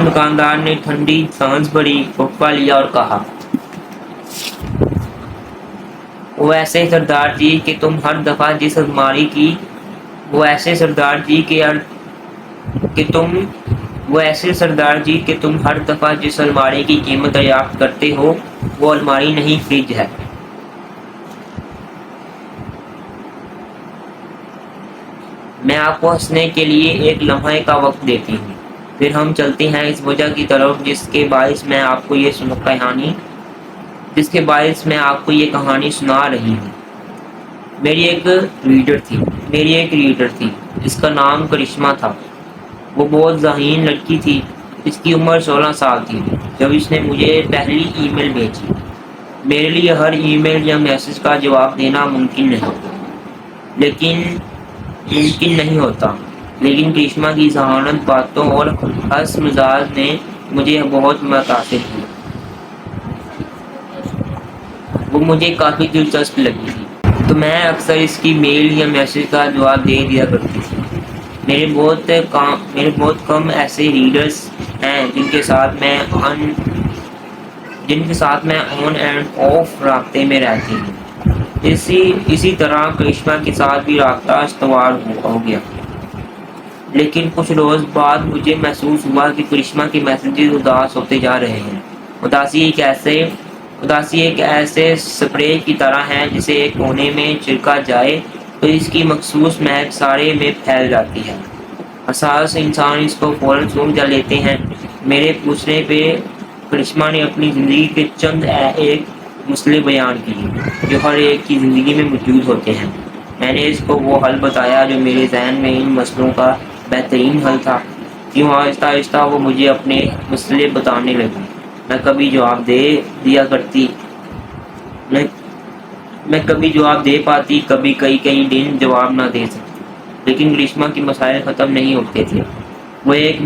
دکاندار نے ٹھنڈی سانس بھری، وقفہ لیا اور کہا، وہ ایسے سردار جی کہ تم ہر دفعہ جس الماری کی وہ ایسے سردار جی کہ تم ہر دفعہ جس الماری کی قیمت دریافت کرتے ہو وہ الماری نہیں، فریج ہے۔ میں آپ کو ہنسنے کے لیے ایک لمحے کا وقت دیتی ہوں، پھر ہم چلتے ہیں اس وجہ کی طرف جس کے باعث میں آپ کو یہ کہانی سنا رہی ہوں۔ میری ایک ریڈر تھی، اس کا نام کرشمہ تھا۔ وہ بہت ذہین لڑکی تھی، اس کی عمر 16 سال تھی جب اس نے مجھے پہلی ای میل بھیجی۔ میرے لیے ہر ای میل یا میسج کا جواب دینا ممکن نہیں ہوتا، لیکن کرشمہ کی ذہانت، باتوں اور ہنس مزاج نے مجھے بہت متاثر کی۔ وہ مجھے کافی دلچسپ لگی تھی، تو میں اکثر اس کی میل یا میسج کا جواب دے دیا کرتی تھی۔ میرے بہت کم ایسے ریڈرز ہیں جن کے ساتھ میں آن اینڈ آف رابطے میں رہتی ہوں۔ اسی طرح کرشمہ کے ساتھ بھی رابطہ استوار ہو گیا، لیکن کچھ روز بعد مجھے محسوس ہوا کہ کرشمہ کے میسیجز اداس ہوتے جا رہے ہیں۔ اداسی ایک ایسے سپرے کی طرح ہے جسے ایک کونے میں چھڑکا جائے تو اس کی مخصوص مہک سارے میں پھیل جاتی ہے۔ حساس انسان اس کو فوراً سونگھ لیتے ہیں۔ میرے پوچھنے پہ کرشمہ نے اپنی زندگی کے چند ایک مسئلے بیان کیے جو ہر ایک کی زندگی میں موجود ہوتے ہیں۔ میں نے اس کو وہ حل بتایا جو میرے ذہن میں ان مسئلوں کا بہترین حل تھا۔ یوں آہستہ آہستہ وہ مجھے اپنے مسئلے بتانے لگی۔ میں کبھی جواب دے پاتی، کبھی کئی دن جواب نہ دے سکتی، لیکن کرشمہ کے مسائل ختم نہیں ہوتے تھے۔ وہ ایک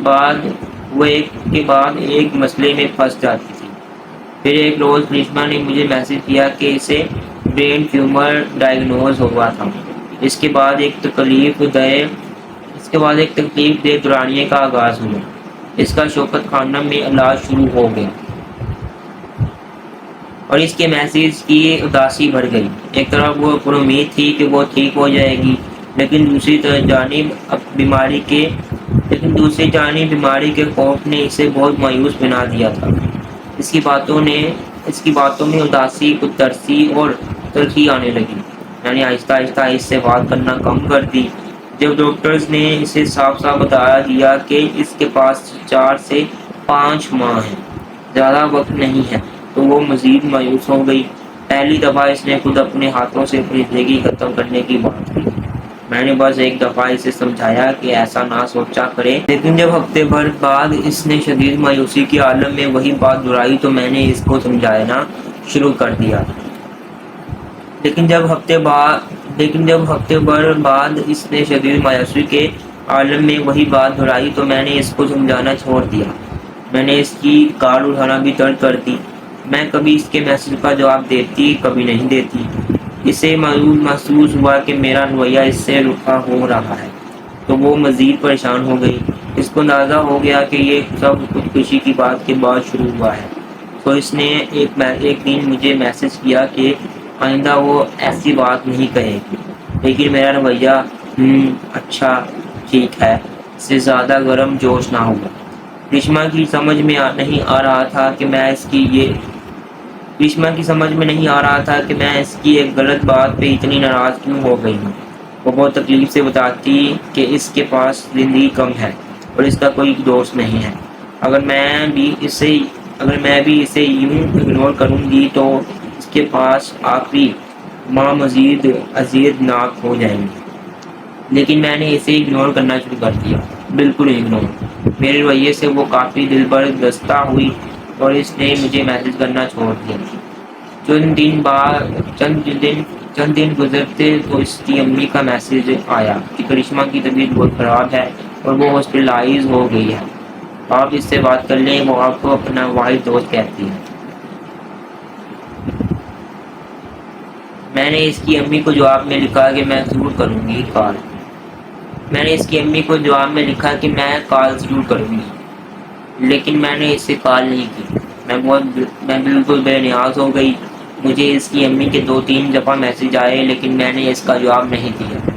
کے بعد ایک مسئلے میں پھنس جاتی تھی۔ پھر ایک روز کرشمہ نے مجھے میسج کیا کہ اسے برین ٹیومر ڈائیگنوز ہوا تھا۔ اس کے بعد ایک تکلیف دہ دورانیے کا آغاز ہوا۔ اس کا شوکت خانم میں علاج شروع ہو گیا اور اس کے میسیج کی اداسی بڑھ گئی۔ ایک طرف وہ پر امید تھی کہ وہ ٹھیک ہو جائے گی، لیکن دوسری جانب بیماری کے خوف نے اسے بہت مایوس بنا دیا تھا۔ اس کی باتوں میں اداسی، خودترسی اور تلخی آنے لگی۔ میں نے آہستہ آہستہ اس سے بات کرنا کم کر دی۔ جب ڈاکٹرز نے اسے صاف بتا دیا کہ اس کے پاس 4 سے 5 ماہ ہیں، زیادہ وقت نہیں ہے، تو وہ مزید مایوس ہو گئی۔ پہلی دفعہ اس نے خود اپنے ہاتھوں سے اپنی زندگی ختم کرنے کی بات کی۔ میں نے بس ایک دفعہ اسے سمجھایا کہ ایسا نہ سوچا کرے، لیکن جب ہفتے بھر بعد اس نے شدید مایوسی کے عالم میں وہی بات دہرائی تو میں نے اس کو سمجھانا شروع کر دیا۔ لیکن جب ہفتے بھر بعد اس نے شدید مایوسی کے عالم میں وہی بات دہرائی تو میں نے اس کو سمجھانا چھوڑ دیا۔ میں نے اس کی کال اٹھانا بھی ترک کر دی۔ میں کبھی اس کے میسج کا جواب دیتی، کبھی نہیں دیتی۔ اسے محسوس ہوا کہ میرا رویہ اس سے رکھا ہو رہا ہے، تو وہ مزید پریشان ہو گئی۔ اس کو اندازہ ہو گیا کہ یہ سب خودکشی کی بات کے بعد شروع ہوا ہے، تو اس نے ایک دن مجھے میسج کیا کہ آئندہ وہ ایسی بات نہیں کہے گی، لیکن میرا رویہ اچھا ٹھیک ہے سے زیادہ گرم جوش نہ ہوگا۔ کرشمہ کی سمجھ میں نہیں آ رہا تھا کہ میں اس کی ایک غلط بات پہ اتنی ناراض کیوں ہو گئی ہوں۔ وہ بہت تکلیف سے بتاتی کہ اس کے پاس زندگی کم ہے اور اس کا کوئی دوست نہیں ہے۔ اگر میں بھی اسے یوں اگنور کروں گی تو اس کے پاس آخری ماہ مزید اذیت ناک ہو جائیں گے۔ لیکن میں نے اسے اگنور کرنا شروع کر دیا، بالکل اگنور۔ میرے رویے سے وہ کافی دل بردستہ ہوئی اور اس نے مجھے میسج کرنا چھوڑ دیا۔ چند دن گزرتے تو اس کی امی کا میسج آیا کہ کرشمہ کی طبیعت بہت خراب ہے اور وہ ہاسپٹلائز ہو گئی ہے، آپ اس سے بات کر لیں، وہ آپ کو اپنا واحد دوست کہتی ہے۔ میں نے اس کی امی کو جواب میں لکھا کہ میں ضرور کروں گی کال ضرور کروں گی۔ لیکن میں نے اس سے کال نہیں کی۔ میں بالکل بے نیاز ہو گئی۔ مجھے اس کی امی کے 2-3 دفعہ میسج آئے لیکن میں نے اس کا جواب نہیں دیا۔